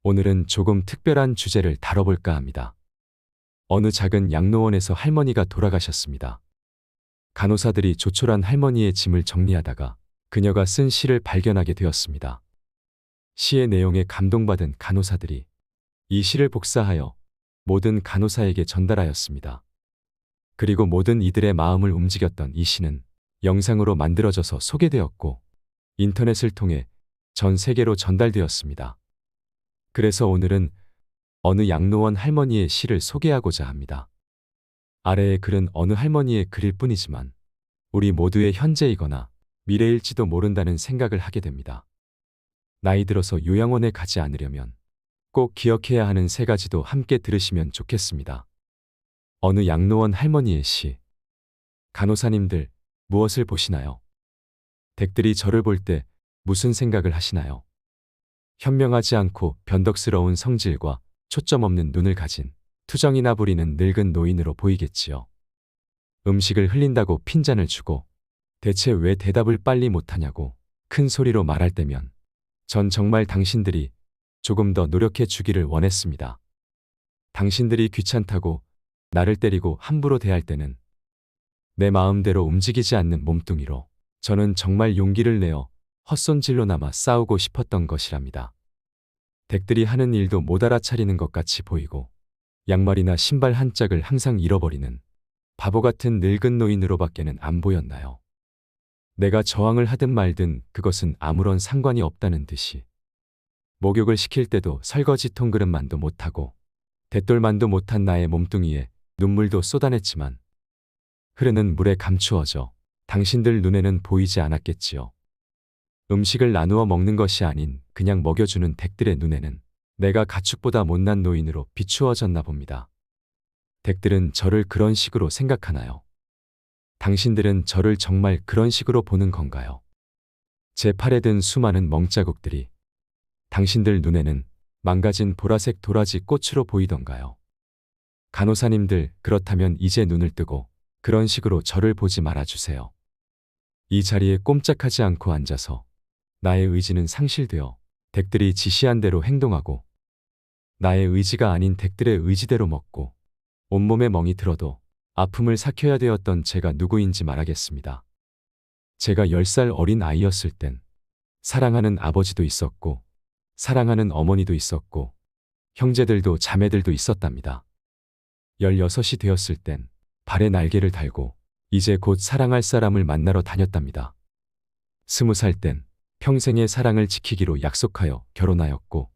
오늘은 조금 특별한 주제를 다뤄볼까 합니다. 어느 작은 양로원에서 할머니가 돌아가셨습니다. 간호사들이 조촐한 할머니의 짐을 정리하다가 그녀가 쓴 시를 발견하게 되었습니다. 시의 내용에 감동받은 간호사들이 이 시를 복사하여 모든 간호사에게 전달하였습니다. 그리고 모든 이들의 마음을 움직였던 이 시는 영상으로 만들어져서 소개되었고 인터넷을 통해 전 세계로 전달되었습니다. 그래서 오늘은 어느 양로원 할머니의 시를 소개하고자 합니다. 아래의 글은 어느 할머니의 글일 뿐이지만 우리 모두의 현재이거나 미래일지도 모른다는 생각을 하게 됩니다. 나이 들어서 요양원에 가지 않으려면 꼭 기억해야 하는 3가지도 함께 들으시면 좋겠습니다. 어느 양로원 할머니의 시. 간호사님들, 무엇을 보시나요? 댁들이 저를 볼 때 무슨 생각을 하시나요? 현명하지 않고 변덕스러운 성질과 초점 없는 눈을 가진 투정이나 부리는 늙은 노인으로 보이겠지요. 음식을 흘린다고 핀잔을 주고 대체 왜 대답을 빨리 못하냐고 큰 소리로 말할 때면 전 정말 당신들이 조금 더 노력해 주기를 원했습니다. 당신들이 귀찮다고 나를 때리고 함부로 대할 때는 내 마음대로 움직이지 않는 몸뚱이로 저는 정말 용기를 내어 헛손질로나마 싸우고 싶었던 것이랍니다. 댁들이 하는 일도 못 알아차리는 것 같이 보이고 양말이나 신발 한 짝을 항상 잃어버리는 바보 같은 늙은 노인으로밖에는 안 보였나요? 내가 저항을 하든 말든 그것은 아무런 상관이 없다는 듯이 목욕을 시킬 때도 설거지 통그릇만도 못하고 대돌만도 못한 나의 몸뚱이에 눈물도 쏟아냈지만 흐르는 물에 감추어져 당신들 눈에는 보이지 않았겠지요. 음식을 나누어 먹는 것이 아닌 그냥 먹여주는 댁들의 눈에는 내가 가축보다 못난 노인으로 비추어졌나 봅니다. 댁들은 저를 그런 식으로 생각하나요? 당신들은 저를 정말 그런 식으로 보는 건가요? 제 팔에 든 수많은 멍자국들이 당신들 눈에는 망가진 보라색 도라지 꽃으로 보이던가요? 간호사님들, 그렇다면 이제 눈을 뜨고 그런 식으로 저를 보지 말아주세요. 이 자리에 꼼짝하지 않고 앉아서 나의 의지는 상실되어 댁들이 지시한 대로 행동하고 나의 의지가 아닌 댁들의 의지대로 먹고 온몸에 멍이 들어도 아픔을 삭혀야 되었던 제가 누구인지 말하겠습니다. 제가 10살 어린 아이였을 땐 사랑하는 아버지도 있었고 사랑하는 어머니도 있었고 형제들도 자매들도 있었답니다. 16이 되었을 땐 발에 날개를 달고 이제 곧 사랑할 사람을 만나러 다녔답니다. 20살 땐 평생의 사랑을 지키기로 약속하여 결혼하였고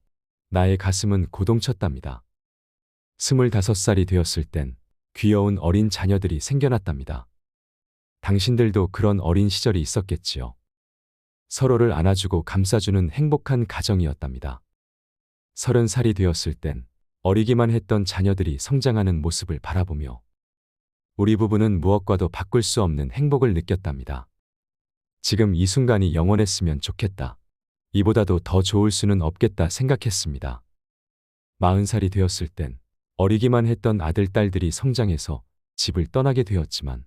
나의 가슴은 고동쳤답니다. 25살이 되었을 땐 귀여운 어린 자녀들이 생겨났답니다. 당신들도 그런 어린 시절이 있었겠지요. 서로를 안아주고 감싸주는 행복한 가정이었답니다. 30살이 되었을 땐 어리기만 했던 자녀들이 성장하는 모습을 바라보며 우리 부부는 무엇과도 바꿀 수 없는 행복을 느꼈답니다. 지금 이 순간이 영원했으면 좋겠다. 이보다도 더 좋을 수는 없겠다 생각했습니다. 40살이 되었을 땐 어리기만 했던 아들, 딸들이 성장해서 집을 떠나게 되었지만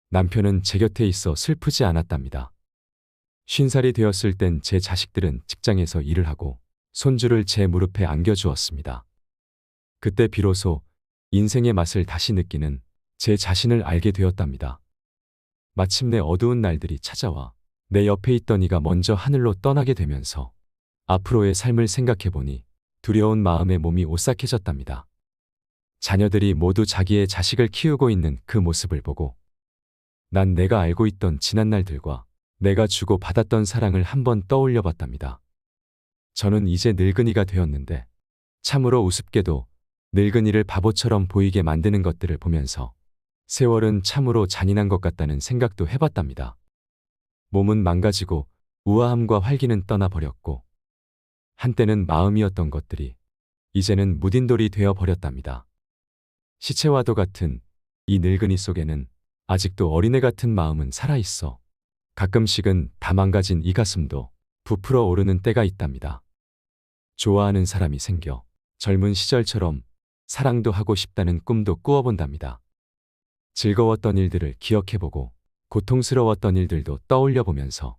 남편은 제 곁에 있어 슬프지 않았답니다. 50살이 되었을 땐 제 자식들은 직장에서 일을 하고 손주를 제 무릎에 안겨주었습니다. 그때 비로소 인생의 맛을 다시 느끼는 제 자신을 알게 되었답니다. 마침내 어두운 날들이 찾아와 내 옆에 있던 이가 먼저 하늘로 떠나게 되면서 앞으로의 삶을 생각해보니 두려운 마음에 몸이 오싹해졌답니다. 자녀들이 모두 자기의 자식을 키우고 있는 그 모습을 보고 난 내가 알고 있던 지난 날들과 내가 주고 받았던 사랑을 한번 떠올려 봤답니다. 저는 이제 늙은이가 되었는데 참으로 우습게도 늙은이를 바보처럼 보이게 만드는 것들을 보면서 세월은 참으로 잔인한 것 같다는 생각도 해봤답니다. 몸은 망가지고 우아함과 활기는 떠나버렸고 한때는 마음이었던 것들이 이제는 묻은 돌이 되어버렸답니다. 시체와도 같은 이 늙은이 속에는 아직도 어린애 같은 마음은 살아있어 가끔씩은 다 망가진 이 가슴도 부풀어 오르는 때가 있답니다. 좋아하는 사람이 생겨 젊은 시절처럼 사랑도 하고 싶다는 꿈도 꾸어본답니다. 즐거웠던 일들을 기억해보고 고통스러웠던 일들도 떠올려보면서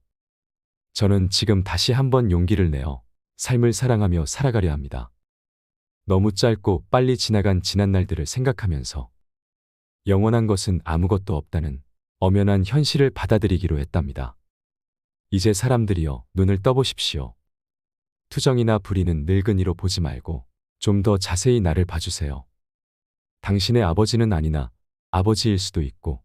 저는 지금 다시 한번 용기를 내어 삶을 사랑하며 살아가려 합니다. 너무 짧고 빨리 지나간 지난 날들을 생각하면서 영원한 것은 아무것도 없다는 엄연한 현실을 받아들이기로 했답니다. 이제 사람들이여 눈을 떠보십시오. 투정이나 불의는 늙은이로 보지 말고 좀 더 자세히 나를 봐주세요. 당신의 아버지는 아니나 아버지일 수도 있고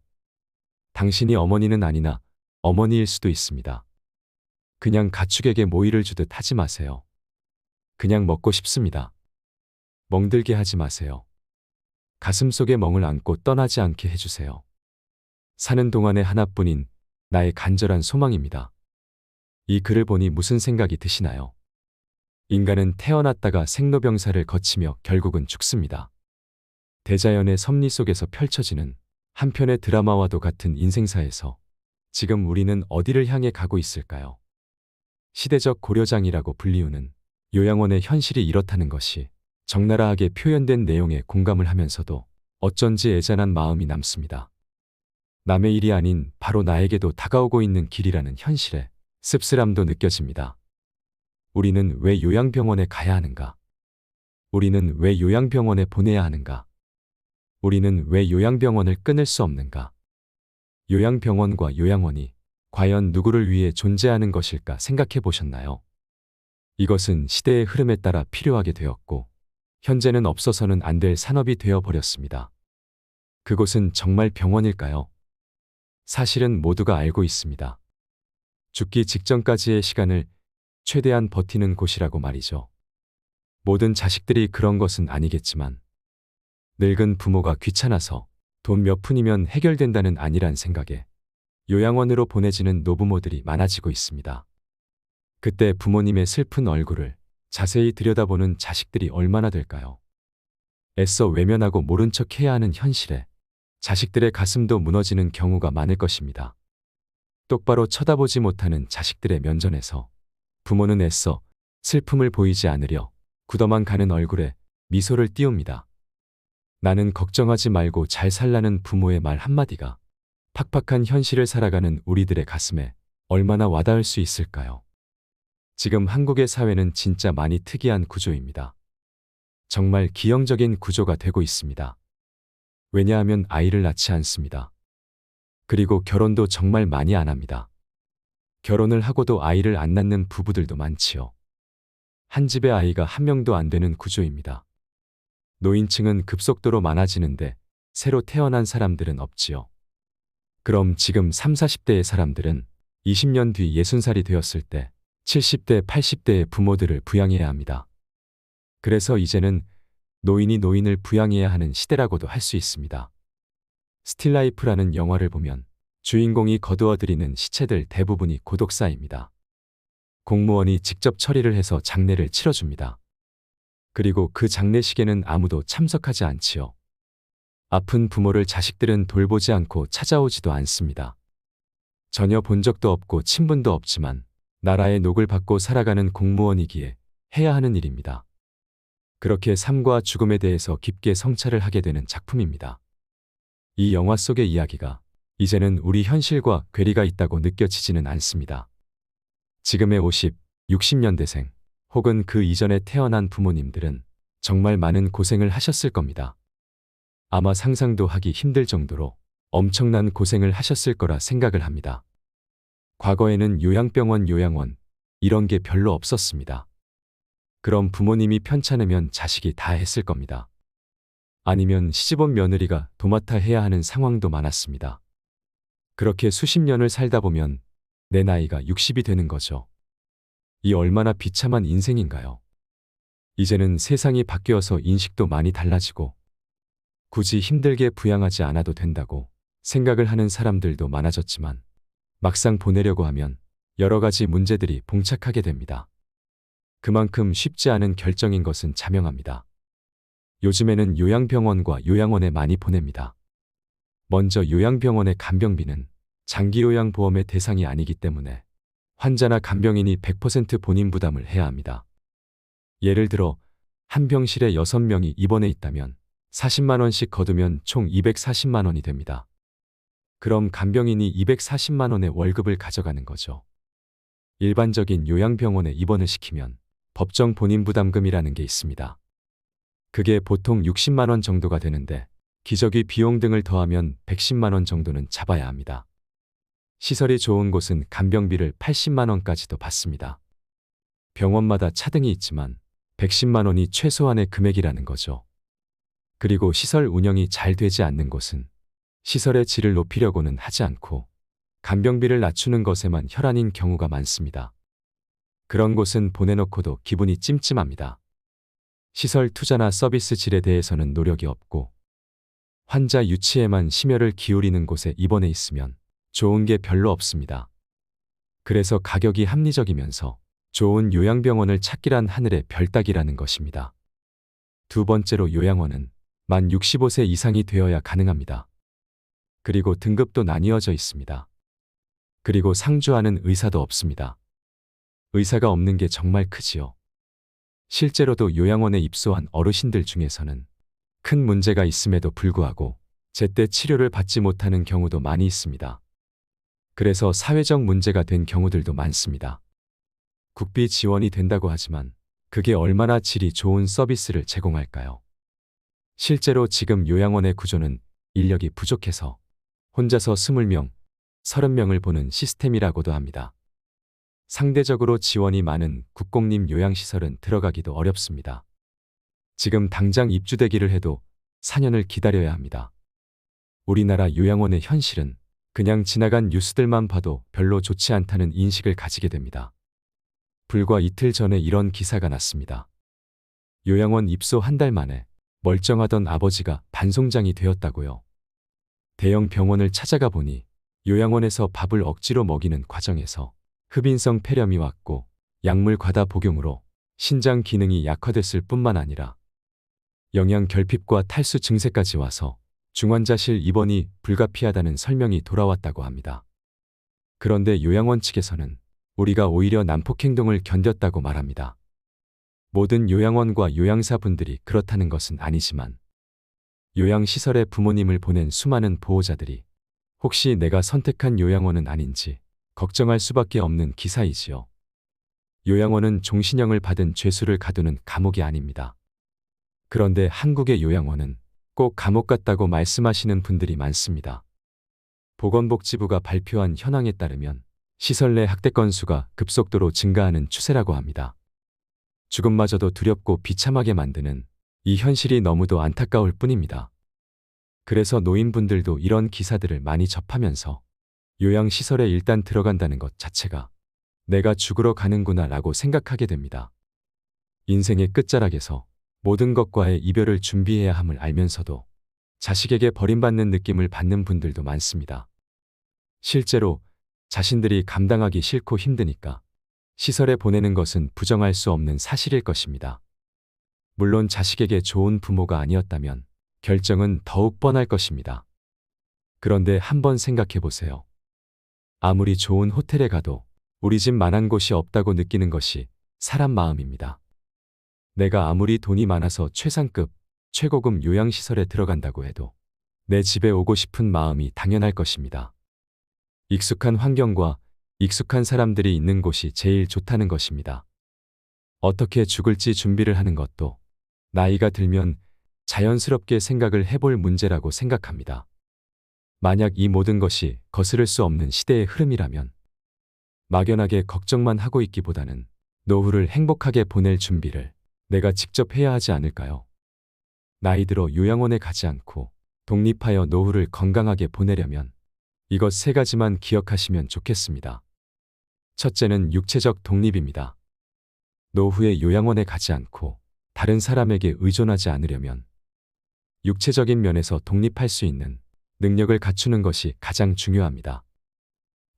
당신이 어머니는 아니나 어머니일 수도 있습니다. 그냥 가축에게 모이를 주듯 하지 마세요. 그냥 먹고 싶습니다. 멍들게 하지 마세요. 가슴속에 멍을 안고 떠나지 않게 해주세요. 사는 동안의 하나뿐인 나의 간절한 소망입니다. 이 글을 보니 무슨 생각이 드시나요? 인간은 태어났다가 생로병사를 거치며 결국은 죽습니다. 대자연의 섭리 속에서 펼쳐지는 한편의 드라마와도 같은 인생사에서 지금 우리는 어디를 향해 가고 있을까요? 시대적 고려장이라고 불리우는 요양원의 현실이 이렇다는 것이 적나라하게 표현된 내용에 공감을 하면서도 어쩐지 애잔한 마음이 남습니다. 남의 일이 아닌 바로 나에게도 다가오고 있는 길이라는 현실에 씁쓸함도 느껴집니다. 우리는 왜 요양병원에 가야 하는가? 우리는 왜 요양병원에 보내야 하는가? 우리는 왜 요양병원을 끊을 수 없는가? 요양병원과 요양원이 과연 누구를 위해 존재하는 것일까 생각해 보셨나요? 이것은 시대의 흐름에 따라 필요하게 되었고, 현재는 없어서는 안 될 산업이 되어 버렸습니다. 그곳은 정말 병원일까요? 사실은 모두가 알고 있습니다. 죽기 직전까지의 시간을 최대한 버티는 곳이라고 말이죠. 모든 자식들이 그런 것은 아니겠지만, 늙은 부모가 귀찮아서 돈 몇 푼이면 해결된다는 아니란 생각에 요양원으로 보내지는 노부모들이 많아지고 있습니다. 그때 부모님의 슬픈 얼굴을 자세히 들여다보는 자식들이 얼마나 될까요? 애써 외면하고 모른 척 해야 하는 현실에 자식들의 가슴도 무너지는 경우가 많을 것입니다. 똑바로 쳐다보지 못하는 자식들의 면전에서 부모는 애써 슬픔을 보이지 않으려 굳어만 가는 얼굴에 미소를 띄웁니다. 나는 걱정하지 말고 잘 살라는 부모의 말 한마디가 팍팍한 현실을 살아가는 우리들의 가슴에 얼마나 와닿을 수 있을까요? 지금 한국의 사회는 진짜 많이 특이한 구조입니다. 정말 기형적인 구조가 되고 있습니다. 왜냐하면 아이를 낳지 않습니다. 그리고 결혼도 정말 많이 안 합니다. 결혼을 하고도 아이를 안 낳는 부부들도 많지요. 한 집에 아이가 한 명도 안 되는 구조입니다. 노인층은 급속도로 많아지는데 새로 태어난 사람들은 없지요. 그럼 지금 30, 40대의 사람들은 20년 뒤 60살이 되었을 때 70대, 80대의 부모들을 부양해야 합니다. 그래서 이제는 노인이 노인을 부양해야 하는 시대라고도 할 수 있습니다. 스틸라이프라는 영화를 보면 주인공이 거두어들이는 시체들 대부분이 고독사입니다. 공무원이 직접 처리를 해서 장례를 치러줍니다. 그리고 그 장례식에는 아무도 참석하지 않지요. 아픈 부모를 자식들은 돌보지 않고 찾아오지도 않습니다. 전혀 본 적도 없고 친분도 없지만 나라의 녹을 받고 살아가는 공무원이기에 해야 하는 일입니다. 그렇게 삶과 죽음에 대해서 깊게 성찰을 하게 되는 작품입니다. 이 영화 속의 이야기가 이제는 우리 현실과 괴리가 있다고 느껴지지는 않습니다. 지금의 50, 60년대생 혹은 그 이전에 태어난 부모님들은 정말 많은 고생을 하셨을 겁니다. 아마 상상도 하기 힘들 정도로 엄청난 고생을 하셨을 거라 생각을 합니다. 과거에는 요양병원, 요양원 이런 게 별로 없었습니다. 그럼 부모님이 편찮으면 자식이 다 했을 겁니다. 아니면 시집온 며느리가 도맡아 해야 하는 상황도 많았습니다. 그렇게 수십 년을 살다 보면 내 나이가 60이 되는 거죠. 이 얼마나 비참한 인생인가요? 이제는 세상이 바뀌어서 인식도 많이 달라지고 굳이 힘들게 부양하지 않아도 된다고 생각을 하는 사람들도 많아졌지만 막상 보내려고 하면 여러 가지 문제들이 봉착하게 됩니다. 그만큼 쉽지 않은 결정인 것은 자명합니다. 요즘에는 요양병원과 요양원에 많이 보냅니다. 먼저 요양병원의 간병비는 장기요양보험의 대상이 아니기 때문에 환자나 간병인이 100% 본인 부담을 해야 합니다. 예를 들어 한 병실에 6명이 입원해 있다면 40만 원씩 거두면 총 240만 원이 됩니다. 그럼 간병인이 240만 원의 월급을 가져가는 거죠. 일반적인 요양병원에 입원을 시키면 법정 본인 부담금이라는 게 있습니다. 그게 보통 60만 원 정도가 되는데 기저귀 비용 등을 더하면 110만 원 정도는 잡아야 합니다. 시설이 좋은 곳은 간병비를 80만 원까지도 받습니다. 병원마다 차등이 있지만 110만 원이 최소한의 금액이라는 거죠. 그리고 시설 운영이 잘 되지 않는 곳은 시설의 질을 높이려고는 하지 않고 간병비를 낮추는 것에만 혈안인 경우가 많습니다. 그런 곳은 보내놓고도 기분이 찜찜합니다. 시설 투자나 서비스 질에 대해서는 노력이 없고 환자 유치에만 심혈을 기울이는 곳에 입원해 있으면 좋은 게 별로 없습니다. 그래서 가격이 합리적이면서 좋은 요양병원을 찾기란 하늘의 별 따기라는 것입니다. 두 번째로 요양원은 만 65세 이상이 되어야 가능합니다. 그리고 등급도 나뉘어져 있습니다. 그리고 상주하는 의사도 없습니다. 의사가 없는 게 정말 크지요. 실제로도 요양원에 입소한 어르신들 중에서는 큰 문제가 있음에도 불구하고 제때 치료를 받지 못하는 경우도 많이 있습니다. 그래서 사회적 문제가 된 경우들도 많습니다. 국비 지원이 된다고 하지만 그게 얼마나 질이 좋은 서비스를 제공할까요? 실제로 지금 요양원의 구조는 인력이 부족해서 혼자서 20명, 30명을 보는 시스템이라고도 합니다. 상대적으로 지원이 많은 국공립 요양시설은 들어가기도 어렵습니다. 지금 당장 입주되기를 해도 4년을 기다려야 합니다. 우리나라 요양원의 현실은 그냥 지나간 뉴스들만 봐도 별로 좋지 않다는 인식을 가지게 됩니다. 불과 이틀 전에 이런 기사가 났습니다. 요양원 입소 한 달 만에 멀쩡하던 아버지가 반송장이 되었다고요. 대형 병원을 찾아가 보니 요양원에서 밥을 억지로 먹이는 과정에서 흡인성 폐렴이 왔고 약물 과다 복용으로 신장 기능이 약화됐을 뿐만 아니라 영양 결핍과 탈수 증세까지 와서 중환자실 입원이 불가피하다는 설명이 돌아왔다고 합니다. 그런데 요양원 측에서는 우리가 오히려 난폭행동을 견뎠다고 말합니다. 모든 요양원과 요양사분들이 그렇다는 것은 아니지만 요양시설에 부모님을 보낸 수많은 보호자들이 혹시 내가 선택한 요양원은 아닌지 걱정할 수밖에 없는 기사이지요. 요양원은 종신형을 받은 죄수를 가두는 감옥이 아닙니다. 그런데 한국의 요양원은 꼭 감옥 같다고 말씀하시는 분들이 많습니다. 보건복지부가 발표한 현황에 따르면 시설 내 학대 건수가 급속도로 증가하는 추세라고 합니다. 죽음마저도 두렵고 비참하게 만드는 이 현실이 너무도 안타까울 뿐입니다. 그래서 노인분들도 이런 기사들을 많이 접하면서 요양시설에 일단 들어간다는 것 자체가 내가 죽으러 가는구나 라고 생각하게 됩니다. 인생의 끝자락에서 모든 것과의 이별을 준비해야 함을 알면서도 자식에게 버림받는 느낌을 받는 분들도 많습니다. 실제로 자신들이 감당하기 싫고 힘드니까 시설에 보내는 것은 부정할 수 없는 사실일 것입니다. 물론 자식에게 좋은 부모가 아니었다면 결정은 더욱 뻔할 것입니다. 그런데 한번 생각해 보세요. 아무리 좋은 호텔에 가도 우리 집만한 곳이 없다고 느끼는 것이 사람 마음입니다. 내가 아무리 돈이 많아서 최상급, 최고급 요양시설에 들어간다고 해도 내 집에 오고 싶은 마음이 당연할 것입니다. 익숙한 환경과 익숙한 사람들이 있는 곳이 제일 좋다는 것입니다. 어떻게 죽을지 준비를 하는 것도 나이가 들면 자연스럽게 생각을 해볼 문제라고 생각합니다. 만약 이 모든 것이 거스를 수 없는 시대의 흐름이라면 막연하게 걱정만 하고 있기보다는 노후를 행복하게 보낼 준비를 내가 직접 해야 하지 않을까요? 나이 들어 요양원에 가지 않고 독립하여 노후를 건강하게 보내려면 이것 세 가지만 기억하시면 좋겠습니다. 첫째는 육체적 독립입니다. 노후에 요양원에 가지 않고 다른 사람에게 의존하지 않으려면 육체적인 면에서 독립할 수 있는 능력을 갖추는 것이 가장 중요합니다.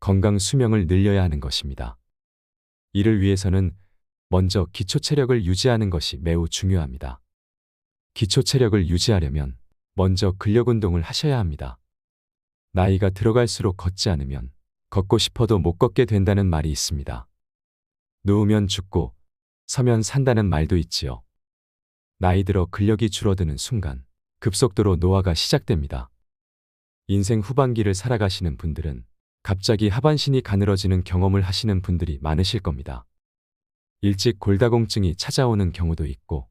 건강 수명을 늘려야 하는 것입니다. 이를 위해서는 먼저 기초 체력을 유지하는 것이 매우 중요합니다. 기초 체력을 유지하려면 먼저 근력 운동을 하셔야 합니다. 나이가 들어갈수록 걷지 않으면 걷고 싶어도 못 걷게 된다는 말이 있습니다. 누우면 죽고 서면 산다는 말도 있지요. 나이 들어 근력이 줄어드는 순간 급속도로 노화가 시작됩니다. 인생 후반기를 살아가시는 분들은 갑자기 하반신이 가늘어지는 경험을 하시는 분들이 많으실 겁니다. 일찍 골다공증이 찾아오는 경우도 있고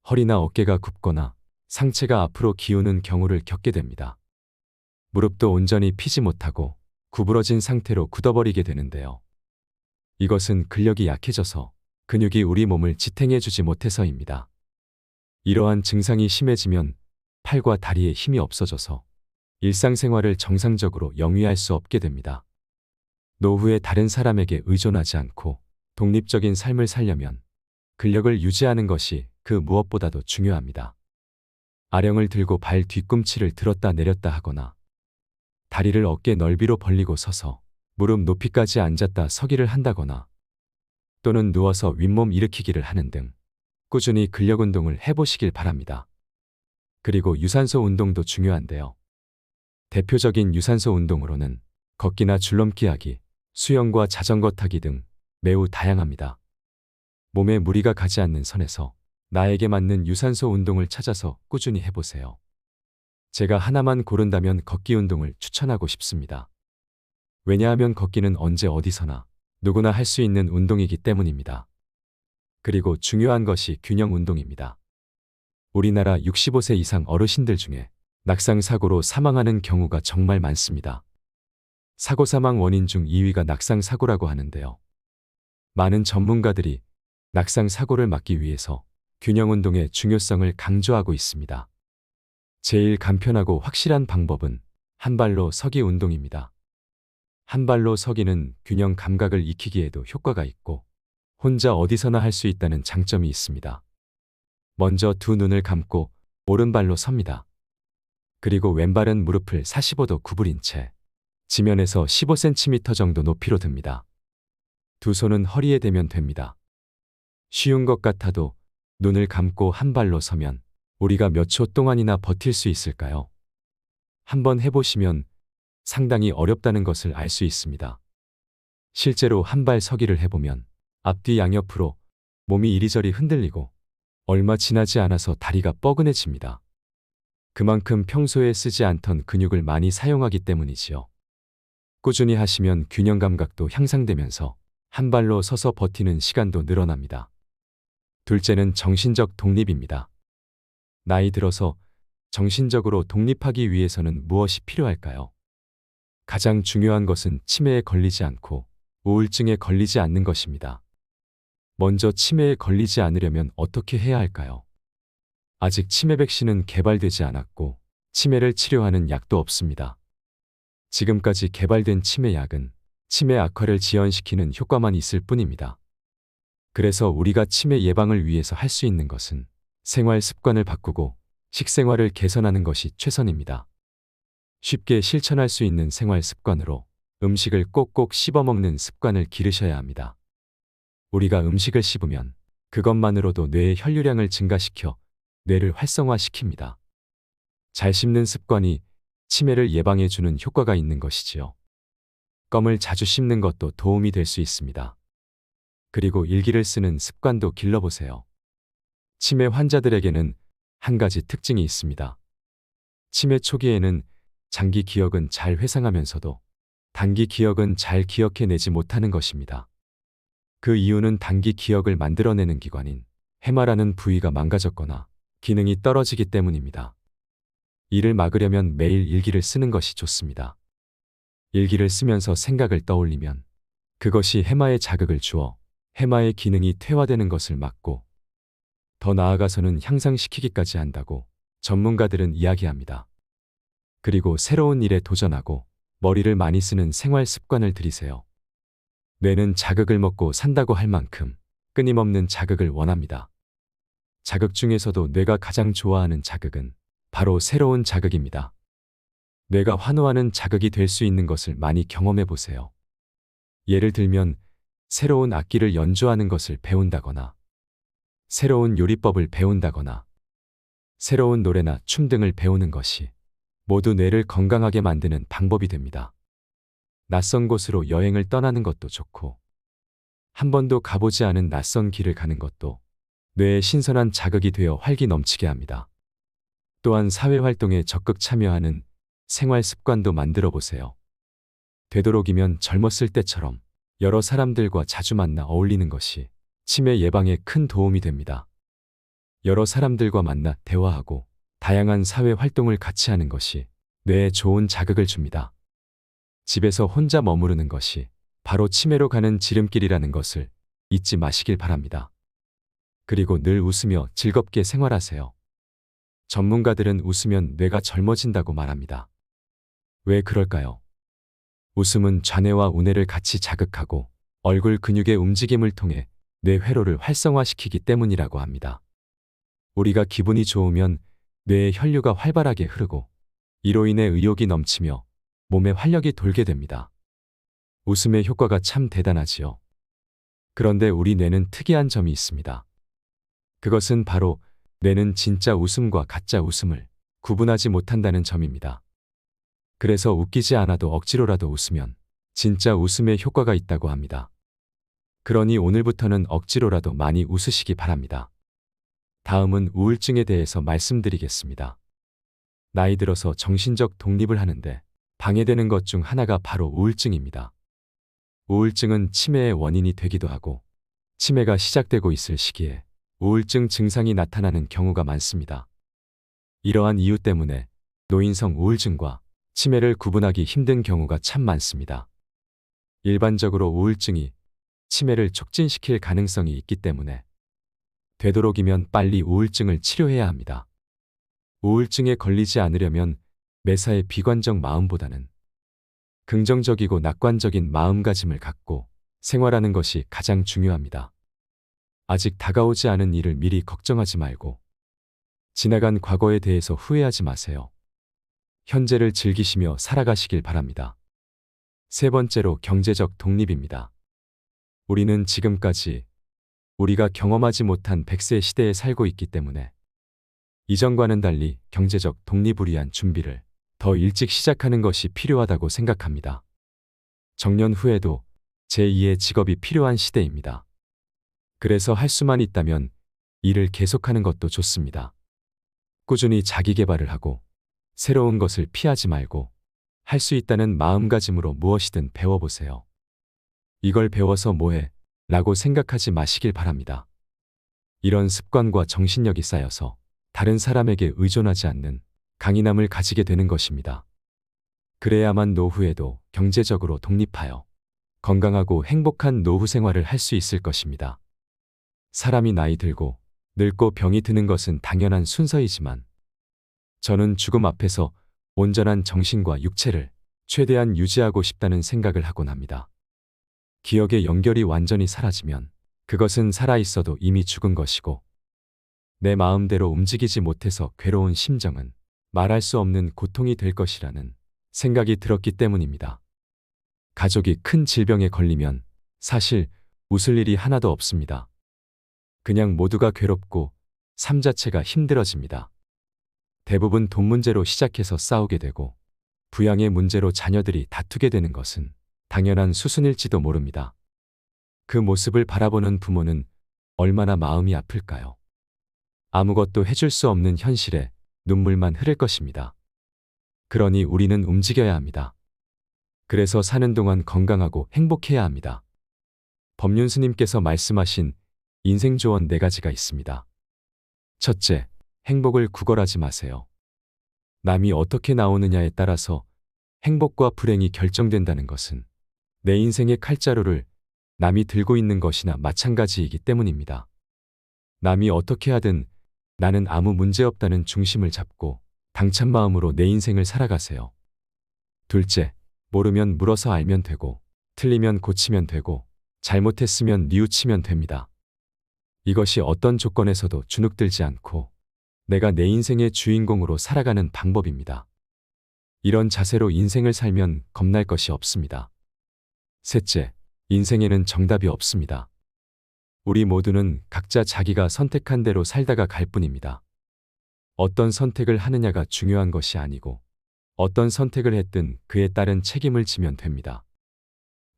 허리나 어깨가 굽거나 상체가 앞으로 기우는 경우를 겪게 됩니다. 무릎도 온전히 피지 못하고 구부러진 상태로 굳어버리게 되는데요. 이것은 근력이 약해져서 근육이 우리 몸을 지탱해주지 못해서입니다. 이러한 증상이 심해지면 팔과 다리에 힘이 없어져서 일상생활을 정상적으로 영위할 수 없게 됩니다. 노후에 다른 사람에게 의존하지 않고 독립적인 삶을 살려면 근력을 유지하는 것이 그 무엇보다도 중요합니다. 아령을 들고 발 뒤꿈치를 들었다 내렸다 하거나 다리를 어깨 넓이로 벌리고 서서 무릎 높이까지 앉았다 서기를 한다거나 또는 누워서 윗몸 일으키기를 하는 등 꾸준히 근력 운동을 해보시길 바랍니다. 그리고 유산소 운동도 중요한데요. 대표적인 유산소 운동으로는 걷기나 줄넘기 하기, 수영과 자전거 타기 등 매우 다양합니다. 몸에 무리가 가지 않는 선에서 나에게 맞는 유산소 운동을 찾아서 꾸준히 해보세요. 제가 하나만 고른다면 걷기 운동을 추천하고 싶습니다. 왜냐하면 걷기는 언제 어디서나 누구나 할 수 있는 운동이기 때문입니다. 그리고 중요한 것이 균형 운동입니다. 우리나라 65세 이상 어르신들 중에 낙상사고로 사망하는 경우가 정말 많습니다. 사고 사망 원인 중 2위가 낙상사고라고 하는데요. 많은 전문가들이 낙상사고를 막기 위해서 균형 운동의 중요성을 강조하고 있습니다. 제일 간편하고 확실한 방법은 한 발로 서기 운동입니다. 한 발로 서기는 균형 감각을 익히기에도 효과가 있고 혼자 어디서나 할 수 있다는 장점이 있습니다. 먼저 두 눈을 감고 오른발로 섭니다. 그리고 왼발은 무릎을 45도 구부린 채 지면에서 15cm 정도 높이로 듭니다. 두 손은 허리에 대면 됩니다. 쉬운 것 같아도 눈을 감고 한 발로 서면 우리가 몇 초 동안이나 버틸 수 있을까요? 한번 해보시면 상당히 어렵다는 것을 알 수 있습니다. 실제로 한 발 서기를 해보면 앞뒤 양옆으로 몸이 이리저리 흔들리고 얼마 지나지 않아서 다리가 뻐근해집니다. 그만큼 평소에 쓰지 않던 근육을 많이 사용하기 때문이지요. 꾸준히 하시면 균형 감각도 향상되면서 한 발로 서서 버티는 시간도 늘어납니다. 둘째는 정신적 독립입니다. 나이 들어서 정신적으로 독립하기 위해서는 무엇이 필요할까요? 가장 중요한 것은 치매에 걸리지 않고 우울증에 걸리지 않는 것입니다. 먼저 치매에 걸리지 않으려면 어떻게 해야 할까요? 아직 치매 백신은 개발되지 않았고 치매를 치료하는 약도 없습니다. 지금까지 개발된 치매 약은 치매 악화를 지연시키는 효과만 있을 뿐입니다. 그래서 우리가 치매 예방을 위해서 할 수 있는 것은 생활 습관을 바꾸고 식생활을 개선하는 것이 최선입니다. 쉽게 실천할 수 있는 생활 습관으로 음식을 꼭꼭 씹어 먹는 습관을 기르셔야 합니다. 우리가 음식을 씹으면 그것만으로도 뇌의 혈류량을 증가시켜 뇌를 활성화시킵니다. 잘 씹는 습관이 치매를 예방해주는 효과가 있는 것이지요. 껌을 자주 씹는 것도 도움이 될 수 있습니다. 그리고 일기를 쓰는 습관도 길러보세요. 치매 환자들에게는 한 가지 특징이 있습니다. 치매 초기에는 장기 기억은 잘 회상하면서도 단기 기억은 잘 기억해내지 못하는 것입니다. 그 이유는 단기 기억을 만들어내는 기관인 해마라는 부위가 망가졌거나 기능이 떨어지기 때문입니다. 이를 막으려면 매일 일기를 쓰는 것이 좋습니다. 일기를 쓰면서 생각을 떠올리면 그것이 해마에 자극을 주어 해마의 기능이 퇴화되는 것을 막고 더 나아가서는 향상시키기까지 한다고 전문가들은 이야기합니다. 그리고 새로운 일에 도전하고 머리를 많이 쓰는 생활 습관을 들이세요. 뇌는 자극을 먹고 산다고 할 만큼 끊임없는 자극을 원합니다. 자극 중에서도 뇌가 가장 좋아하는 자극은 바로 새로운 자극입니다. 뇌가 환호하는 자극이 될 수 있는 것을 많이 경험해 보세요. 예를 들면 새로운 악기를 연주하는 것을 배운다거나 새로운 요리법을 배운다거나 새로운 노래나 춤 등을 배우는 것이 모두 뇌를 건강하게 만드는 방법이 됩니다. 낯선 곳으로 여행을 떠나는 것도 좋고 한 번도 가보지 않은 낯선 길을 가는 것도 뇌에 신선한 자극이 되어 활기 넘치게 합니다. 또한 사회활동에 적극 참여하는 생활 습관도 만들어 보세요. 되도록이면 젊었을 때처럼 여러 사람들과 자주 만나 어울리는 것이 치매 예방에 큰 도움이 됩니다. 여러 사람들과 만나 대화하고 다양한 사회 활동을 같이 하는 것이 뇌에 좋은 자극을 줍니다. 집에서 혼자 머무르는 것이 바로 치매로 가는 지름길이라는 것을 잊지 마시길 바랍니다. 그리고 늘 웃으며 즐겁게 생활하세요. 전문가들은 웃으면 뇌가 젊어진다고 말합니다. 왜 그럴까요? 웃음은 좌뇌와 우뇌를 같이 자극하고 얼굴 근육의 움직임을 통해 뇌 회로를 활성화시키기 때문이라고 합니다. 우리가 기분이 좋으면 뇌의 혈류가 활발하게 흐르고 이로 인해 의욕이 넘치며 몸에 활력이 돌게 됩니다. 웃음의 효과가 참 대단하지요. 그런데 우리 뇌는 특이한 점이 있습니다. 그것은 바로 뇌는 진짜 웃음과 가짜 웃음을 구분하지 못한다는 점입니다. 그래서 웃기지 않아도 억지로라도 웃으면 진짜 웃음의 효과가 있다고 합니다. 그러니 오늘부터는 억지로라도 많이 웃으시기 바랍니다. 다음은 우울증에 대해서 말씀드리겠습니다. 나이 들어서 정신적 독립을 하는데 방해되는 것 중 하나가 바로 우울증입니다. 우울증은 치매의 원인이 되기도 하고 치매가 시작되고 있을 시기에 우울증 증상이 나타나는 경우가 많습니다. 이러한 이유 때문에 노인성 우울증과 치매를 구분하기 힘든 경우가 참 많습니다. 일반적으로 우울증이 치매를 촉진시킬 가능성이 있기 때문에 되도록이면 빨리 우울증을 치료해야 합니다. 우울증에 걸리지 않으려면 매사에 비관적 마음보다는 긍정적이고 낙관적인 마음가짐을 갖고 생활하는 것이 가장 중요합니다. 아직 다가오지 않은 일을 미리 걱정하지 말고 지나간 과거에 대해서 후회하지 마세요. 현재를 즐기시며 살아가시길 바랍니다. 세 번째로 경제적 독립입니다. 우리는 지금까지 우리가 경험하지 못한 100세 시대에 살고 있기 때문에 이전과는 달리 경제적 독립을 위한 준비를 더 일찍 시작하는 것이 필요하다고 생각합니다. 정년 후에도 제2의 직업이 필요한 시대입니다. 그래서 할 수만 있다면 일을 계속하는 것도 좋습니다. 꾸준히 자기 개발을 하고 새로운 것을 피하지 말고 할 수 있다는 마음가짐으로 무엇이든 배워보세요. 이걸 배워서 뭐해? 라고 생각하지 마시길 바랍니다. 이런 습관과 정신력이 쌓여서 다른 사람에게 의존하지 않는 강인함을 가지게 되는 것입니다. 그래야만 노후에도 경제적으로 독립하여 건강하고 행복한 노후 생활을 할 수 있을 것입니다. 사람이 나이 들고 늙고 병이 드는 것은 당연한 순서이지만 저는 죽음 앞에서 온전한 정신과 육체를 최대한 유지하고 싶다는 생각을 하곤 합니다. 기억의 연결이 완전히 사라지면 그것은 살아있어도 이미 죽은 것이고 내 마음대로 움직이지 못해서 괴로운 심정은 말할 수 없는 고통이 될 것이라는 생각이 들었기 때문입니다. 가족이 큰 질병에 걸리면 사실 웃을 일이 하나도 없습니다. 그냥 모두가 괴롭고 삶 자체가 힘들어집니다. 대부분 돈 문제로 시작해서 싸우게 되고 부양의 문제로 자녀들이 다투게 되는 것은 당연한 수순일지도 모릅니다. 그 모습을 바라보는 부모는 얼마나 마음이 아플까요? 아무것도 해줄 수 없는 현실에 눈물만 흐를 것입니다. 그러니 우리는 움직여야 합니다. 그래서 사는 동안 건강하고 행복해야 합니다. 법륜스님께서 말씀하신 인생 조언 4가지가 있습니다. 첫째, 행복을 구걸하지 마세요. 남이 어떻게 나오느냐에 따라서 행복과 불행이 결정된다는 것은 내 인생의 칼자루를 남이 들고 있는 것이나 마찬가지이기 때문입니다. 남이 어떻게 하든 나는 아무 문제 없다는 중심을 잡고 당찬 마음으로 내 인생을 살아가세요. 둘째, 모르면 물어서 알면 되고 틀리면 고치면 되고 잘못했으면 뉘우치면 됩니다. 이것이 어떤 조건에서도 주눅들지 않고 내가 내 인생의 주인공으로 살아가는 방법입니다. 이런 자세로 인생을 살면 겁날 것이 없습니다. 셋째, 인생에는 정답이 없습니다. 우리 모두는 각자 자기가 선택한 대로 살다가 갈 뿐입니다. 어떤 선택을 하느냐가 중요한 것이 아니고 어떤 선택을 했든 그에 따른 책임을 지면 됩니다.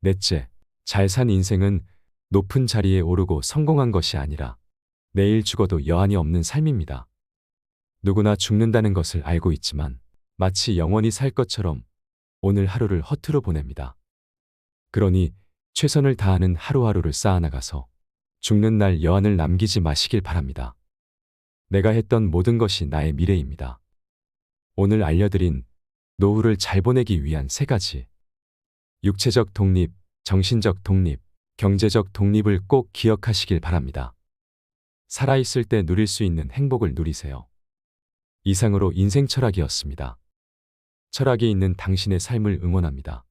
넷째, 잘 산 인생은 높은 자리에 오르고 성공한 것이 아니라 내일 죽어도 여한이 없는 삶입니다. 누구나 죽는다는 것을 알고 있지만 마치 영원히 살 것처럼 오늘 하루를 허투루 보냅니다. 그러니 최선을 다하는 하루하루를 쌓아나가서 죽는 날 여한을 남기지 마시길 바랍니다. 내가 했던 모든 것이 나의 미래입니다. 오늘 알려드린 노후를 잘 보내기 위한 3가지. 육체적 독립, 정신적 독립, 경제적 독립을 꼭 기억하시길 바랍니다. 살아있을 때 누릴 수 있는 행복을 누리세요. 이상으로 인생 철학이었습니다. 철학이 있는 당신의 삶을 응원합니다.